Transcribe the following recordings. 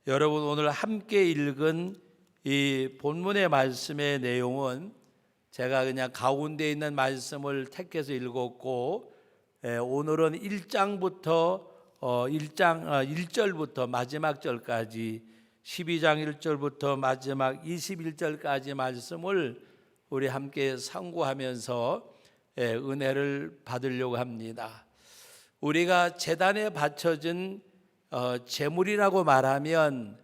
여러분 오늘 함께 읽은 이 본문의 말씀의 내용은 제가 그냥 가운데 있는 말씀을 택해서 읽었고, 오늘은 1장부터 1절부터 마지막 절까지 12장 1절부터 마지막 21절까지 말씀을 우리 함께 상고하면서 은혜를 받으려고 합니다. 우리가 제단에 바쳐진 제물이라고 말하면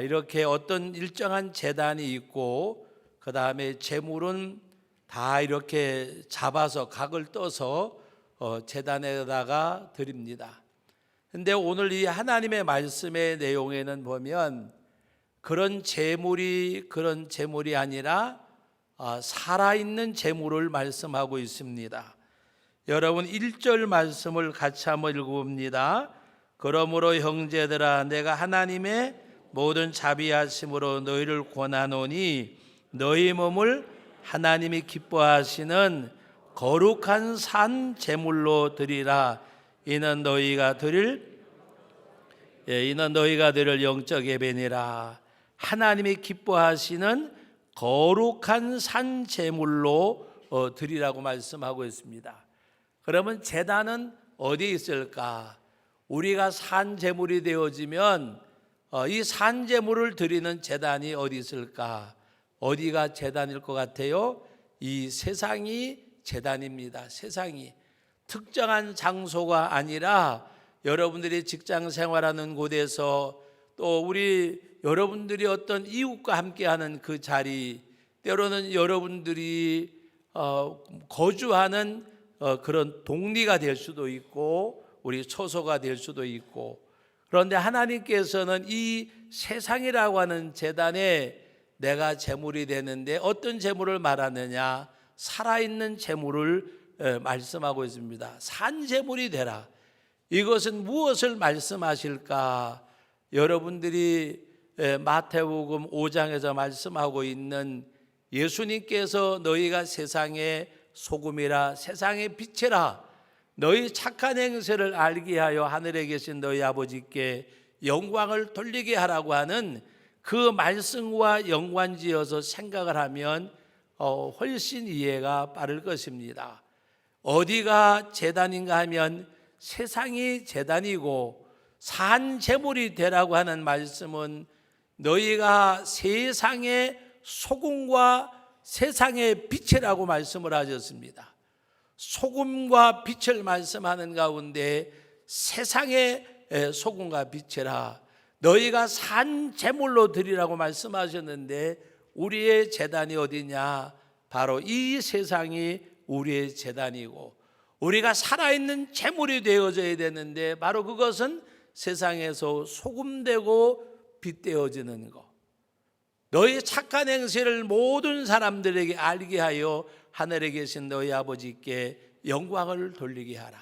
이렇게 어떤 일정한 제단이 있고, 그 다음에 제물은 다 이렇게 잡아서 각을 떠서 제단에다가 드립니다. 근데 오늘 이 하나님의 말씀의 내용에는 보면 그런 제물이 아니라 살아있는 제물을 말씀하고 있습니다. 여러분 1절 말씀을 같이 한번 읽어봅니다. 그러므로 형제들아, 내가 하나님의 모든 자비하심으로 너희를 권하노니 너희 몸을 하나님이 기뻐하시는 거룩한 산 제물로 드리라. 이는 너희가 드릴 영적 예배니라. 하나님이 기뻐하시는 거룩한 산 제물로 드리라고 말씀하고 있습니다. 그러면 제단은 어디에 있을까? 우리가 산 제물이 되어지면 이 산 제물을 드리는 제단이 어디 있을까? 어디가 제단일 것 같아요? 이 세상이 제단입니다. 세상이 특정한 장소가 아니라 여러분들이 직장 생활하는 곳에서, 또 여러분들이 어떤 이웃과 함께하는 그 자리, 때로는 여러분들이 거주하는 그런 동리가 될 수도 있고 우리 처소가 될 수도 있고, 그런데 하나님께서는 이 세상이라고 하는 제단에 내가 제물이 되는데 어떤 제물을 말하느냐? 살아있는 제물을 말씀하고 있습니다. 산 제물이 되라. 이것은 무엇을 말씀하실까? 여러분들이 마태복음 5장에서 말씀하고 있는 예수님께서 너희가 세상의 소금이라 세상의 빛이라, 너희 착한 행세를 알게 하여 하늘에 계신 너희 아버지께 영광을 돌리게 하라고 하는 그 말씀과 연관지어서 생각을 하면 훨씬 이해가 빠를 것입니다. 어디가 제단인가 하면 세상이 제단이고, 산 제물이 되라고 하는 말씀은 너희가 세상의 소금과 세상의 빛이라고 말씀을 하셨습니다. 소금과 빛을 말씀하는 가운데 세상의 소금과 빛이라, 너희가 산 제물로 드리라고 말씀하셨는데 우리의 제단이 어디냐? 바로 이 세상이 우리의 제단이고, 우리가 살아있는 제물이 되어져야 되는데 바로 그것은 세상에서 소금되고 빛되어지는 것. 너희 착한 행실을 모든 사람들에게 알게 하여 하늘에 계신 너희 아버지께 영광을 돌리게 하라.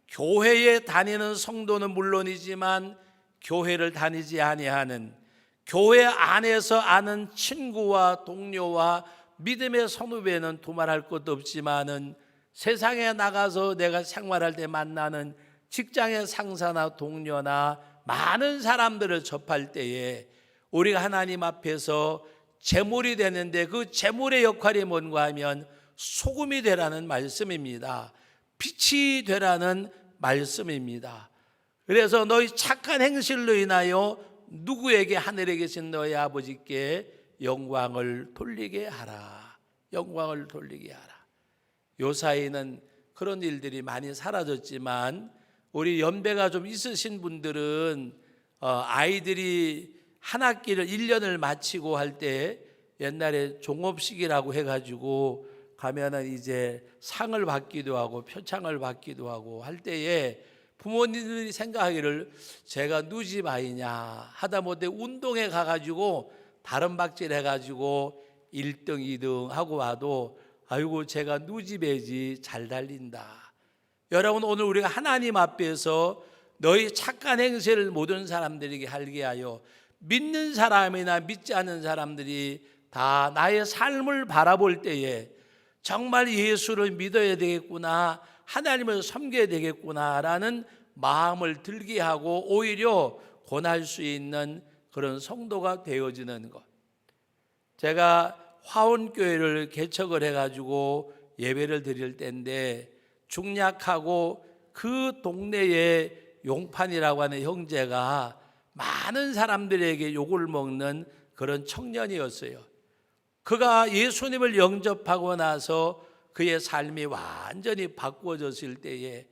교회에 다니는 성도는 물론이지만 교회를 다니지 아니하는, 교회 안에서 아는 친구와 동료와 믿음의 선후배는 두말할 것도 없지만은 세상에 나가서 내가 생활할 때 만나는 직장의 상사나 동료나 많은 사람들을 접할 때에 우리가 하나님 앞에서 제물이 되는데 그 제물의 역할이 뭔가 하면 소금이 되라는 말씀입니다. 빛이 되라는 말씀입니다. 그래서 너희 착한 행실로 인하여 누구에게? 하늘에 계신 너희 아버지께 영광을 돌리게 하라. 영광을 돌리게 하라. 요 사이는 그런 일들이 많이 사라졌지만 우리 연배가 좀 있으신 분들은 아이들이 한 학기를 1년을 마치고 할 때 옛날에 종업식이라고 해가지고 가면은 이제 상을 받기도 하고 표창을 받기도 하고 할 때에 부모님들이 생각하기를 제가 누집 아이냐, 하다못해 운동회 가가지고 다른 박질 해가지고 1등 2등 하고 와도 아이고 제가 누집애지 잘 달린다. 여러분 오늘 우리가 하나님 앞에서 너희 착한 행세를 모든 사람들에게 알게 하여, 믿는 사람이나 믿지 않는 사람들이 다 나의 삶을 바라볼 때에 정말 예수를 믿어야 되겠구나, 하나님을 섬겨야 되겠구나라는 마음을 들게 하고 오히려 권할 수 있는 그런 성도가 되어지는 것. 제가 화원교회를 개척을 해가지고 예배를 드릴 때인데 중략하고 그 동네에 용판이라고 하는 형제가 많은 사람들에게 욕을 먹는 그런 청년이었어요. 그가 예수님을 영접하고 나서 그의 삶이 완전히 바꾸어졌을 때에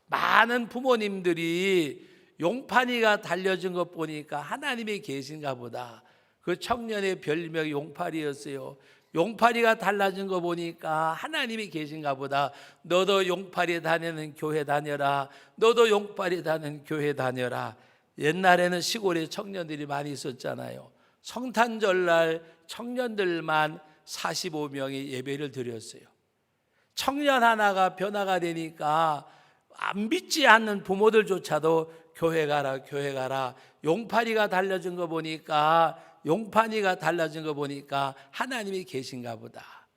많은 부모님들이 용판이가 달려진 것 보니까 하나님이 계신가 보다. 그 청년의 별명이 용팔이였어요. 용팔이가 달라진 거 보니까 하나님이 계신가 보다. 너도 용팔이 다니는 교회 다녀라. 너도 용팔이 다니는 교회 다녀라. 옛날에는 시골에 청년들이 많이 있었잖아요. 성탄절날 청년들만 45명이 예배를 드렸어요. 청년 하나가 변화가 되니까 안 믿지 않는 부모들조차도 교회 가라 교회 가라. 용팔이가 달라진 거 보니까 용판이가 달라진 거 보니까 하나님이 계신가 보다.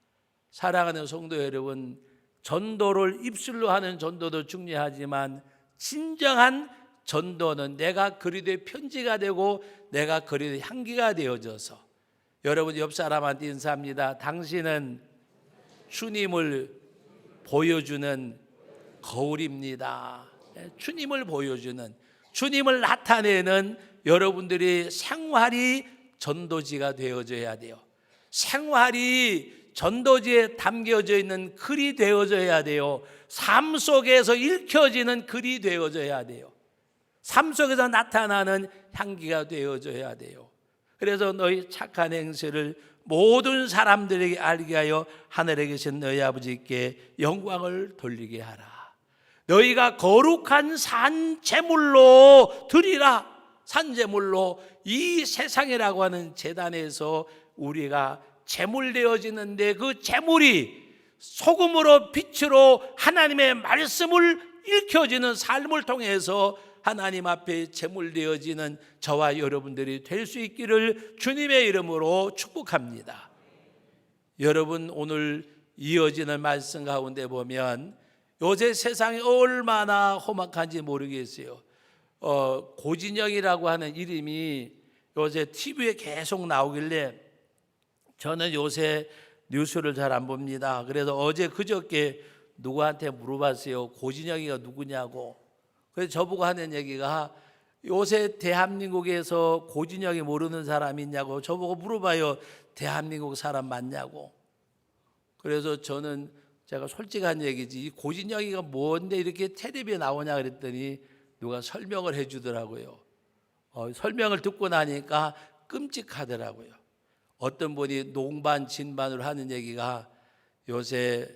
사랑하는 성도 여러분, 전도를 입술로 하는 전도도 중요하지만 진정한 전도는 내가 그리도의 편지가 되고 내가 그리도의 향기가 되어져서, 여러분 옆 사람한테 인사합니다. 당신은 주님을 보여주는 거울입니다. 주님을 보여주는, 주님을 나타내는 여러분들이 생활이 전도지가 되어져야 돼요. 생활이 전도지에 담겨져 있는 글이 되어져야 돼요. 삶 속에서 읽혀지는 글이 되어져야 돼요. 삶 속에서 나타나는 향기가 되어져야 돼요. 그래서 너희 착한 행실을 모든 사람들에게 알게 하여 하늘에 계신 너희 아버지께 영광을 돌리게 하라. 너희가 거룩한 산제물로 드리라. 산제물로 이 세상이라고 하는 제단에서 우리가 제물되어지는데 그 제물이 소금으로 빛으로 하나님의 말씀을 읽혀지는 삶을 통해서 하나님 앞에 제물되어지는 저와 여러분들이 될 수 있기를 주님의 이름으로 축복합니다. 여러분, 오늘 이어지는 말씀 가운데 보면 요새 세상이 얼마나 험악한지 모르겠어요. 고진영이라고 하는 이름이 요새 TV에 계속 나오길래 저는 요새 뉴스를 잘 안 봅니다. 그래서 어제 그저께 누구한테 물어봤어요. 고진영이가 누구냐고. 그래서 저보고 하는 얘기가 요새 대한민국에서 고진영이 모르는 사람이 있냐고 저보고 물어봐요. 대한민국 사람 맞냐고. 그래서 저는 제가 솔직한 얘기지, 이 고진영이가 뭔데 이렇게 텔레비에 나오냐 그랬더니 누가 설명을 해주더라고요. 설명을 듣고 나니까 끔찍하더라고요. 어떤 분이 농반 진반으로 하는 얘기가 요새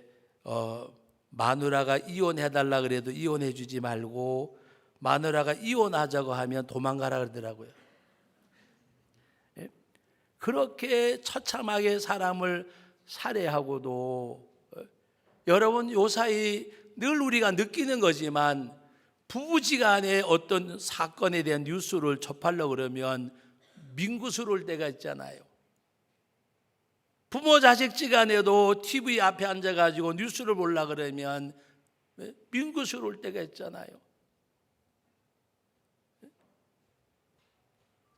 마누라가 이혼해달라 그래도 이혼해주지 말고 마누라가 이혼하자고 하면 도망가라 그러더라고요. 그렇게 처참하게 사람을 살해하고도, 여러분 요사이 늘 우리가 느끼는 거지만 부부지간에 어떤 사건에 대한 뉴스를 접하려고 그러면 민구스러울 때가 있잖아요. 부모 자식지간에도 TV 앞에 앉아가지고 뉴스를 보려고 그러면 민구스러울 때가 있잖아요.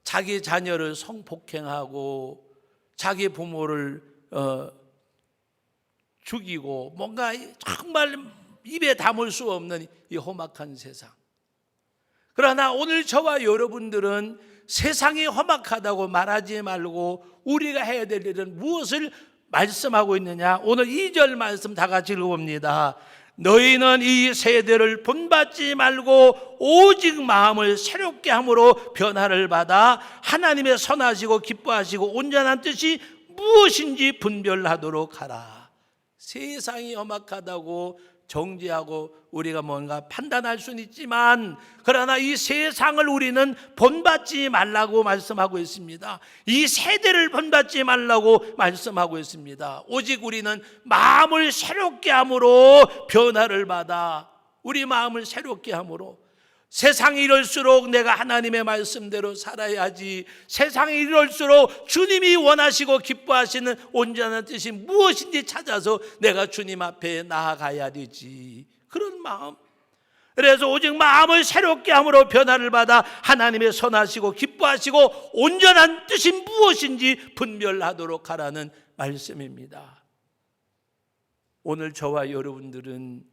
자기 자녀를 성폭행하고 자기 부모를 죽이고 뭔가 정말 입에 담을 수 없는 이 험악한 세상. 그러나 오늘 저와 여러분들은 세상이 험악하다고 말하지 말고 우리가 해야 될 일은 무엇을 말씀하고 있느냐? 오늘 2절 말씀 다 같이 읽어봅니다. 너희는 이 세대를 본받지 말고 오직 마음을 새롭게 함으로 변화를 받아 하나님의 선하시고 기뻐하시고 온전한 뜻이 무엇인지 분별하도록 하라. 세상이 험악하다고 정죄하고 우리가 뭔가 판단할 수는 있지만, 그러나 이 세상을 우리는 본받지 말라고 말씀하고 있습니다. 이 세대를 본받지 말라고 말씀하고 있습니다. 오직 우리는 마음을 새롭게 함으로 변화를 받아, 우리 마음을 새롭게 함으로. 세상이 이럴수록 내가 하나님의 말씀대로 살아야지, 세상이 이럴수록 주님이 원하시고 기뻐하시는 온전한 뜻이 무엇인지 찾아서 내가 주님 앞에 나아가야 되지. 그런 마음. 그래서 오직 마음을 새롭게 함으로 변화를 받아 하나님의 선하시고 기뻐하시고 온전한 뜻이 무엇인지 분별하도록 하라는 말씀입니다. 오늘 저와 여러분들은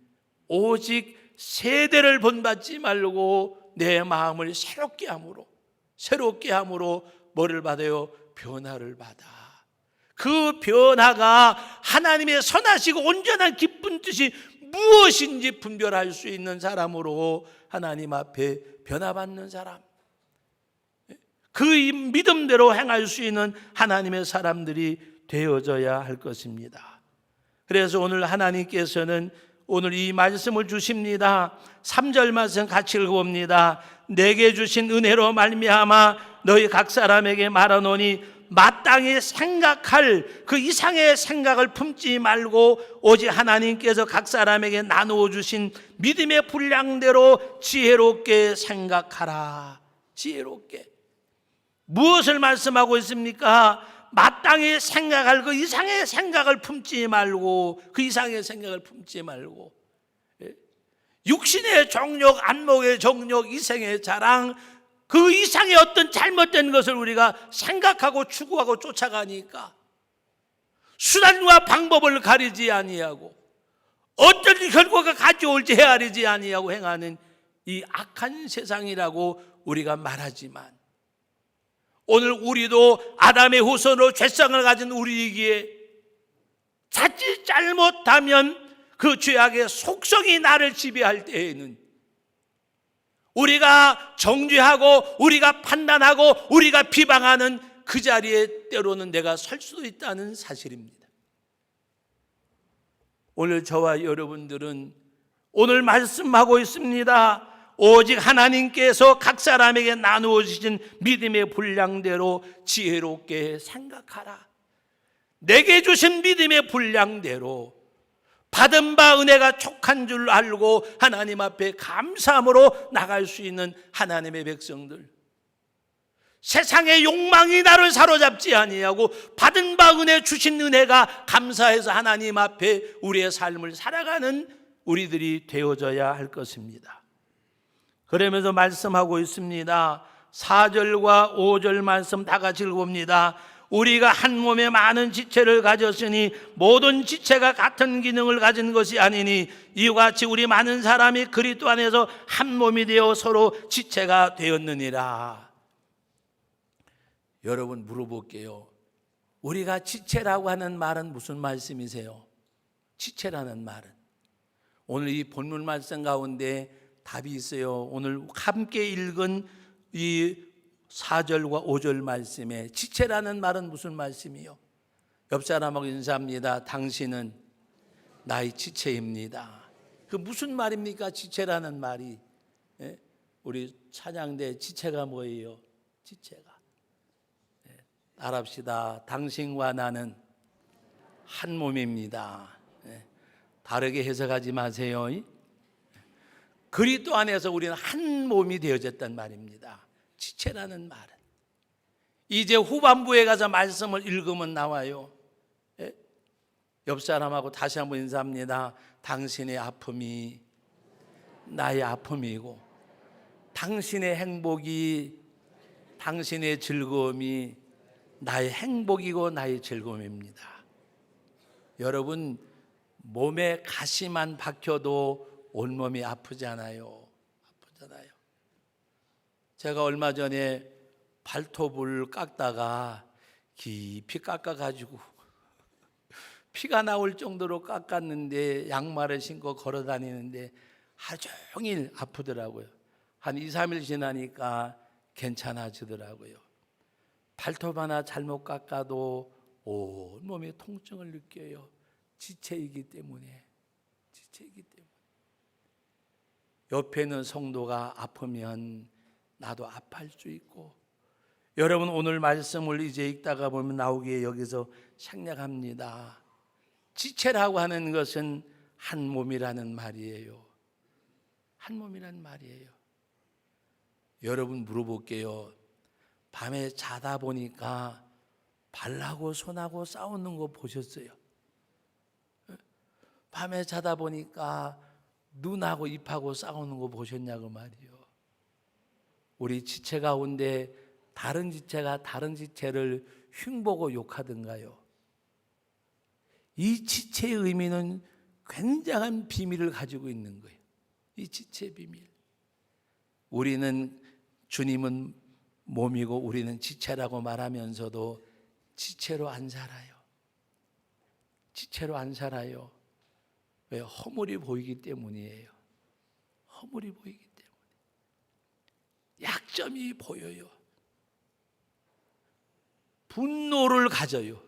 오직 세대를 본받지 말고 내 마음을 새롭게 함으로 뭐를 받아요? 변화를 받아. 그 변화가 하나님의 선하시고 온전한 기쁜 뜻이 무엇인지 분별할 수 있는 사람으로 하나님 앞에 변화받는 사람, 그 믿음대로 행할 수 있는 하나님의 사람들이 되어져야 할 것입니다. 그래서 오늘 하나님께서는 오늘 이 말씀을 주십니다. 3절 말씀 같이 읽어봅니다. 내게 주신 은혜로 말미암아 너희 각 사람에게 말하노니 마땅히 생각할 그 이상의 생각을 품지 말고 오직 하나님께서 각 사람에게 나누어 주신 믿음의 분량대로 지혜롭게 생각하라. 지혜롭게. 무엇을 말씀하고 있습니까? 마땅히 생각할 그 이상의 생각을 품지 말고, 육신의 정욕, 안목의 정욕, 이생의 자랑, 그 이상의 어떤 잘못된 것을 우리가 생각하고 추구하고 쫓아가니까 수단과 방법을 가리지 아니하고 어떤 결과가 가져올지 헤아리지 아니하고 행하는 이 악한 세상이라고 우리가 말하지만, 오늘 우리도 아담의 후손으로 죄성을 가진 우리이기에 자칫 잘못하면 그 죄악의 속성이 나를 지배할 때에는 우리가 정죄하고 우리가 판단하고 우리가 비방하는 그 자리에 때로는 내가 설 수도 있다는 사실입니다. 오늘 저와 여러분들은 오늘 말씀하고 있습니다. 오직 하나님께서 각 사람에게 나누어 주신 믿음의 분량대로 지혜롭게 생각하라. 내게 주신 믿음의 분량대로 받은 바 은혜가 촉한 줄 알고 하나님 앞에 감사함으로 나갈 수 있는 하나님의 백성들, 세상의 욕망이 나를 사로잡지 아니하고 받은 바 은혜 주신 은혜가 감사해서 하나님 앞에 우리의 삶을 살아가는 우리들이 되어져야 할 것입니다. 그러면서 말씀하고 있습니다. 4절과 5절 말씀 다 같이 읽어봅니다. 우리가 한 몸에 많은 지체를 가졌으니 모든 지체가 같은 기능을 가진 것이 아니니 이와 같이 우리 많은 사람이 그리스도 안에서 한 몸이 되어 서로 지체가 되었느니라. 여러분 물어볼게요. 우리가 지체라고 하는 말은 무슨 말씀이세요? 지체라는 말은 오늘 이 본문 말씀 가운데 답이 있어요. 오늘 함께 읽은 이 4절과 5절 말씀에 지체라는 말은 무슨 말씀이요? 옆 사람하고 인사합니다. 당신은 나의 지체입니다. 그 무슨 말입니까? 지체라는 말이. 우리 찬양대 지체가 뭐예요? 지체가. 따라합시다. 당신과 나는 한 몸입니다. 다르게 해석하지 마세요. 그리스도 안에서 우리는 한 몸이 되어졌단 말입니다. 지체라는 말은 이제 후반부에 가서 말씀을 읽으면 나와요. 옆 사람하고 다시 한번 인사합니다. 당신의 아픔이 나의 아픔이고 당신의 행복이, 당신의 즐거움이 나의 행복이고 나의 즐거움입니다. 여러분, 몸에 가시만 박혀도 온몸이 아프잖아요. 제가 얼마 전에 발톱을 깎다가 깊이 깎아가지고 피가 나올 정도로 깎았는데 양말을 신고 걸어 다니는데 하루 종일 아프더라고요. 한 2, 3일 지나니까 괜찮아지더라고요. 발톱 하나 잘못 깎아도 온몸에 통증을 느껴요. 지체이기 때문에. 옆에 있는 성도가 아프면 나도 아파할 수 있고, 여러분 오늘 말씀을 이제 읽다가 보면 나오기에 여기서 생략합니다. 지체라고 하는 것은 한 몸이라는 말이에요. 한 몸이라는 말이에요. 여러분 물어볼게요. 밤에 자다 보니까 발하고 손하고 싸우는 거 보셨어요? 밤에 자다 보니까 눈하고 입하고 싸우는 거 보셨냐고 말이요. 우리 지체 가운데 다른 지체가 다른 지체를 흉보고 욕하던가요. 이 지체의 의미는 굉장한 비밀을 가지고 있는 거예요. 이 지체의 비밀. 우리는 주님은 몸이고 우리는 지체라고 말하면서도 지체로 안 살아요. 지체로 안 살아요. 왜? 허물이 보이기 때문이에요. 허물이 보이기 때문에. 약점이 보여요. 분노를 가져요.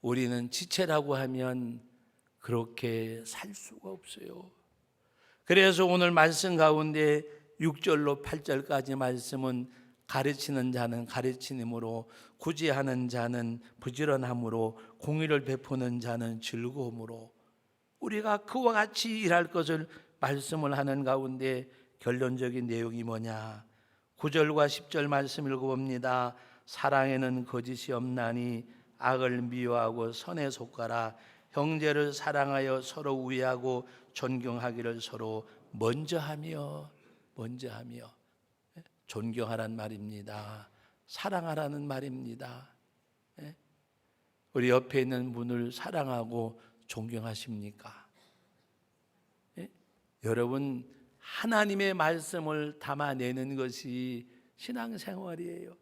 우리는 지체라고 하면 그렇게 살 수가 없어요. 그래서 오늘 말씀 가운데 6절로 8절까지 말씀은 가르치는 자는 가르치심으로, 구제하는 자는 부지런함으로, 공의를 베푸는 자는 즐거움으로, 우리가 그와 같이 일할 것을 말씀을 하는 가운데 결론적인 내용이 뭐냐? 9절과 10절 말씀 읽어봅니다. 사랑에는 거짓이 없나니 악을 미워하고 선에 속하라. 형제를 사랑하여 서로 우애하고 존경하기를 서로 먼저 하며 존경하란 말입니다. 사랑하라는 말입니다. 우리 옆에 있는 분을 사랑하고 존경하십니까? 여러분, 하나님의 말씀을 담아내는 것이 신앙생활이에요.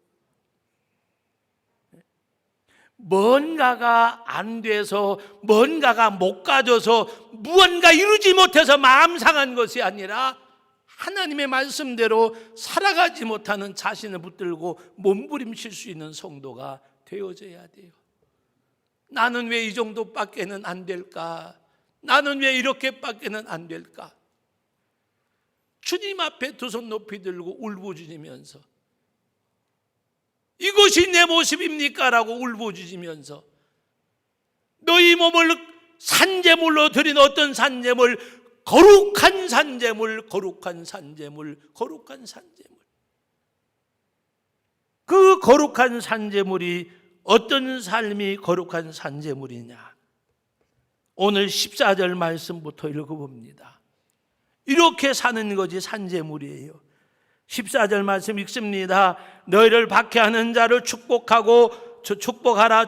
뭔가가 안 돼서, 뭔가가 못 가져서, 무언가 이루지 못해서 마음 상한 것이 아니라 하나님의 말씀대로 살아가지 못하는 자신을 붙들고 몸부림칠 수 있는 성도가 되어져야 돼요. 나는 왜 이 정도밖에는 안 될까? 나는 왜 이렇게밖에는 안 될까? 주님 앞에 두 손 높이 들고 울부짖으면서, 이것이 내 모습입니까? 라고 울부짖으면서, 너희 몸을 산제물로 드린 어떤 산제물, 거룩한 산제물, 거룩한 산제물, 거룩한 산제물. 그 거룩한 산제물이 어떤 삶이 거룩한 산제물이냐? 오늘 14절 말씀부터 읽어봅니다. 이렇게 사는 것이 산제물이에요. 14절 말씀 읽습니다. 너희를 박해하는 자를 축복하라.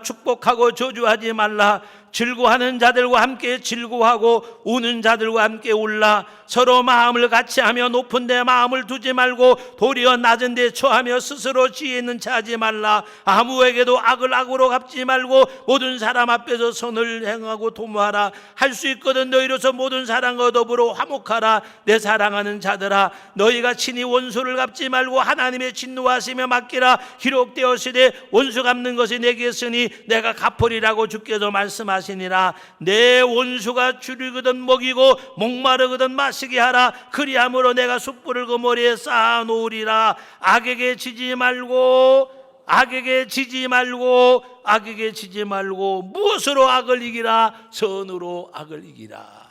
축복하고 저주하지 말라. 즐거워하는 자들과 함께 즐거워하고 우는 자들과 함께 울라. 서로 마음을 같이 하며 높은 데 마음을 두지 말고 도리어 낮은 데 처하며 스스로 지혜 있는 체 하지 말라. 아무에게도 악을 악으로 갚지 말고 모든 사람 앞에서 선을 행하고 도모하라. 할 수 있거든 너희로서 모든 사람과 더불어 화목하라. 내 사랑하는 자들아, 너희가 친히 원수를 갚지 말고 하나님의 진노하시며 맡기라. 기록되었으되 원수 갚는 것이 내게 있으니 내가 갚으리라고 주께서 말씀하시니라. 내 원수가 줄이거든 먹이고 목마르거든 마시게 하라. 그리함으로 내가 숯불을 그 머리에 쌓아 놓으리라. 악에게 지지 말고 무엇으로 악을 이기라? 선으로 악을 이기라.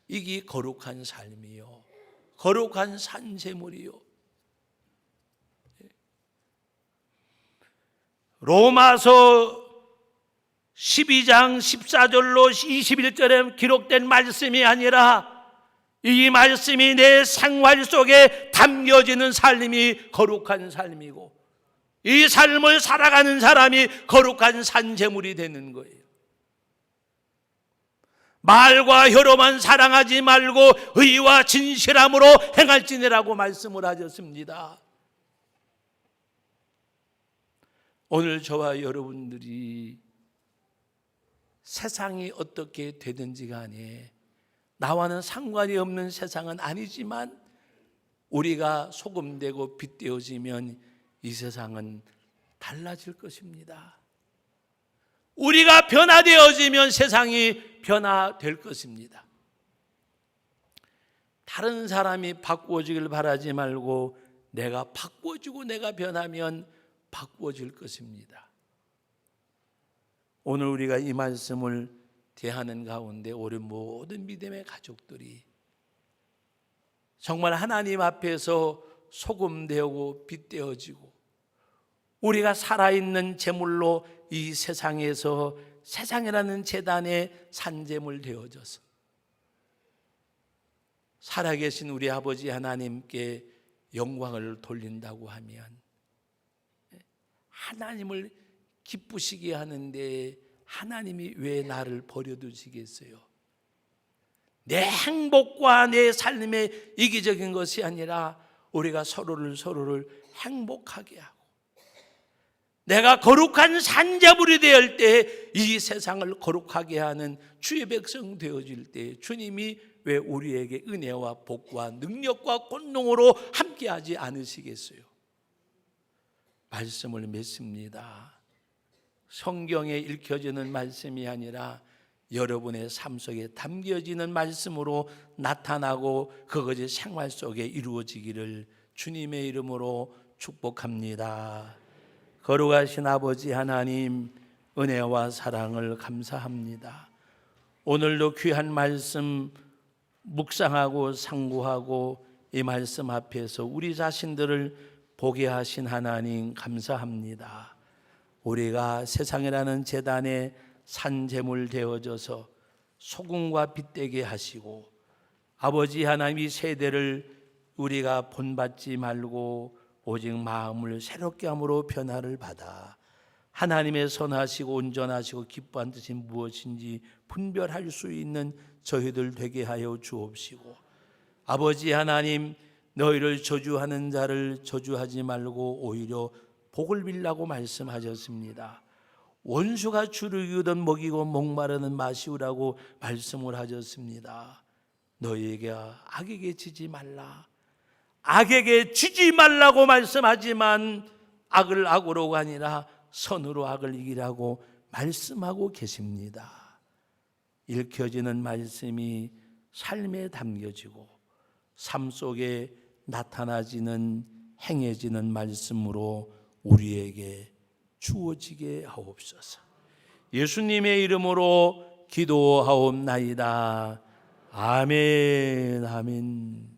이게 거룩한 삶이요, 거룩한 산제물이요. 로마서 12장 14절로 21절에 기록된 말씀이 아니라 이 말씀이 내 생활 속에 담겨지는 삶이 거룩한 삶이고, 이 삶을 살아가는 사람이 거룩한 산제물이 되는 거예요. 말과 혀로만 사랑하지 말고 의와 진실함으로 행할지니라고 말씀을 하셨습니다. 오늘 저와 여러분들이 세상이 어떻게 되든지 간에 나와는 상관이 없는 세상은 아니지만 우리가 소금되고 빛되어지면 이 세상은 달라질 것입니다. 우리가 변화되어지면 세상이 변화될 것입니다. 다른 사람이 바꾸어지길 바라지 말고 내가 바꾸어지고 내가 변하면 바꾸어질 것입니다. 오늘 우리가 이 말씀을 대하는 가운데 우리 모든 믿음의 가족들이 정말 하나님 앞에서 소금되고 빛되어지고 우리가 살아있는 제물로 이 세상에서 세상이라는 제단에 산재물 되어져서 살아계신 우리 아버지 하나님께 영광을 돌린다고 하면 하나님을 기쁘시게 하는데 하나님이 왜 나를 버려두시겠어요? 내 행복과 내 삶의 이기적인 것이 아니라 우리가 서로를 행복하게 하고 내가 거룩한 산자물이 되을 때 이 세상을 거룩하게 하는 주의 백성 되어질 때 주님이 왜 우리에게 은혜와 복과 능력과 권능으로 함께하지 않으시겠어요? 말씀을 맺습니다. 성경에 읽혀지는 말씀이 아니라 여러분의 삶 속에 담겨지는 말씀으로 나타나고 그것이 생활 속에 이루어지기를 주님의 이름으로 축복합니다. 거룩하신 아버지 하나님, 은혜와 사랑을 감사합니다. 오늘도 귀한 말씀 묵상하고 상고하고 이 말씀 앞에서 우리 자신들을 보게 하신 하나님 감사합니다. 우리가 세상이라는 제단에 산재물 되어져서 소금과 빛 되게 하시고 아버지 하나님 이 세대를 우리가 본받지 말고 오직 마음을 새롭게 함으로 변화를 받아 하나님의 선하시고 온전하시고 기뻐한 뜻이 무엇인지 분별할 수 있는 저희들 되게 하여 주옵시고 아버지 하나님 너희를 저주하는 자를 저주하지 말고 오히려 복을 빌라고 말씀하셨습니다. 원수가 주를 이루던 먹이고 목마르는 마시우라고 말씀을 하셨습니다. 너희에게 악에게 지지 말라. 악에게 지지 말라고 말씀하지만 악을 악으로가 아니라 선으로 악을 이기라고 말씀하고 계십니다. 읽혀지는 말씀이 삶에 담겨지고 삶 속에 나타나지는 행해지는 말씀으로 우리에게 주어지게 하옵소서. 예수님의 이름으로 기도하옵나이다. 아멘. 아멘.